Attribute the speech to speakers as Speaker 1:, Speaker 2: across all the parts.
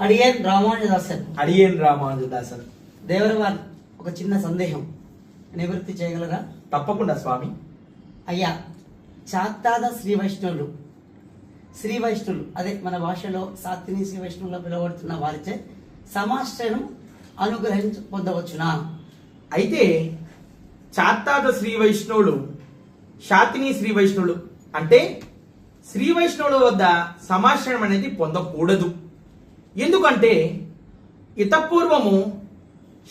Speaker 1: అడియన్ రామానుజదాసన్ దేవరవాన్ ఒక చిన్న సందేహం నివృత్తి చేయగలరా?
Speaker 2: తప్పకుండా స్వామి.
Speaker 1: అయ్యా, చాత్తాద శ్రీ వైష్ణవులు అదే మన భాషలో సాత్విని శ్రీ వైష్ణవులు పిలువబడుతున్న వారిచే సమాశ్రయం పొందవచ్చునా?
Speaker 2: అయితే చాత్తాద శ్రీ వైష్ణవులు, శాతిని శ్రీ వైష్ణవులు అంటే శ్రీ వైష్ణవుల వద్ద సమాశ్రయం అనేది పొందకూడదు. ఎందుకంటే ఇతపూర్వము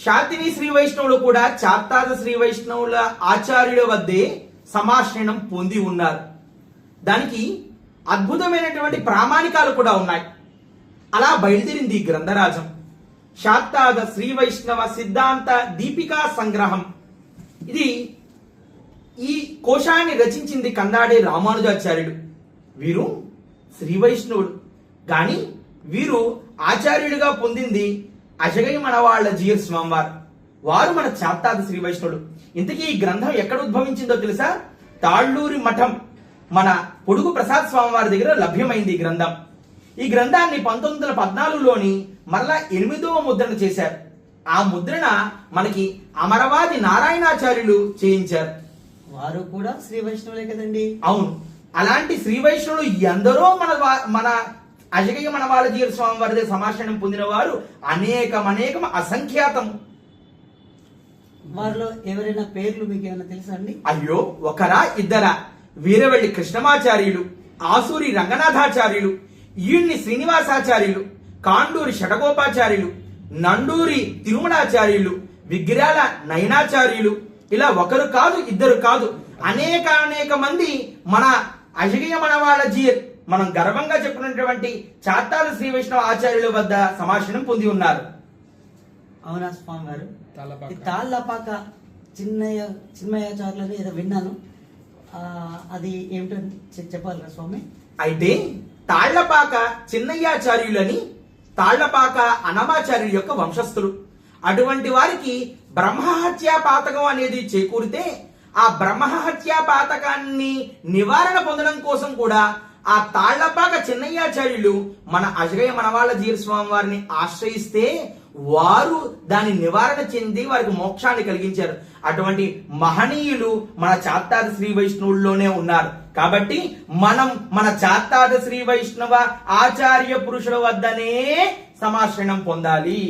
Speaker 2: శాతిని శ్రీ వైష్ణవులు కూడా చాత్తాద శ్రీ వైష్ణవుల ఆచార్యుల వద్దే సమాశ్రయం పొంది ఉన్నారు. దానికి అద్భుతమైనటువంటి ప్రామాణికాలు కూడా ఉన్నాయి. అలా బయలుదేరింది ఈ గ్రంథరాజం. శాత్తాద శ్రీ వైష్ణవ సిద్ధాంత దీపికా సంగ్రహం. ఇది ఈ కోశాన్ని రచించింది కందాడే రామానుజాచార్యుడు. వీరు శ్రీ వైష్ణవుడు, కానీ వీరు ఆచార్యుడిగా పొందింది అజగయ్య మనవాళ్ల జీయర్ స్వామివారు. వారు మన చాత్తాద శ్రీ వైష్ణవుడు. ఇంతకీ ఈ గ్రంథం ఎక్కడ ఉద్భవించిందో తెలుసా? తాళ్ళూరి మఠం మన పొడుగు ప్రసాద్ స్వామివారి దగ్గర లభ్యమైంది ఈ గ్రంథం. ఈ గ్రంథాన్ని 1914లోని మరలా 8వ ముద్రణ చేశారు. ఆ ముద్రణ మనకి అమరవాది నారాయణాచార్యులు చేయించారు.
Speaker 1: వారు కూడా శ్రీ వైష్ణవులే కదండి?
Speaker 2: అవును. అలాంటి శ్రీ వైష్ణవులు ఎందరో మన అజగయ్య మనవాళ్ళ జీయర్ స్వామి వారిదే సమాశ్రయం పొందిన వారు అనేకం అసంఖ్యాతం.
Speaker 1: వారిలో ఎవరైనా పేర్లు మీకు ఏమైనా తెలుసా అండి?
Speaker 2: అయ్యో, ఒకరా ఇద్దరా? వీరవెల్లి కృష్ణమాచార్యులు, ఆసూరి రంగనాథాచార్యులు, ఈడ్ని శ్రీనివాసాచార్యులు, కాండూరి షటగోపాచార్యులు, నండూరి తిరుమలాచార్యులు, విగ్రహాల నయనాచార్యులు, ఇలా ఒకరు కాదు ఇద్దరు కాదు అనేక మంది మన అజగయ్య మనవాళ్ళ జీయర్, మనం గర్వంగా చెప్పుకున్నటువంటి చాత్తాద శ్రీ వైష్ణవ ఆచార్యుల వద్ద సమాశ్రయం పొంది ఉన్నారు.
Speaker 1: అవునా స్వామి గారు? తాళ్ళపాక చిన్మయాచార్యులని ఏదో విన్నాను, అది ఏమిటో చెప్పాలి స్వామి?
Speaker 2: అయితే తాళ్లపాక చిన్నయ్యాచార్యులని తాళ్లపాక అనమాచార్యుల యొక్క వంశస్థులు. అటువంటి వారికి బ్రహ్మహత్యా పాతకం అనేది చేకూరితే ఆ బ్రహ్మహత్యా పాతకాన్ని నివారణ పొందడం కోసం కూడా ఆ తాళ్లపాక చిన్నయ్యాచార్యులు మన అజగయ్య మనవాళ్ళ జీయర్ స్వామి వారిని ఆశ్రయిస్తే వారు దాని నివారణ చెంది వారికి మోక్షాన్ని కలిగించారు. అటువంటి మహనీయులు మన చాత్తాద శ్రీ వైష్ణవుల్లోనే ఉన్నారు. కాబట్టి మనం మన చాత్తాద శ్రీ వైష్ణవ ఆచార్య పురుషుల వద్దనే సమాశ్రయం పొందాలి.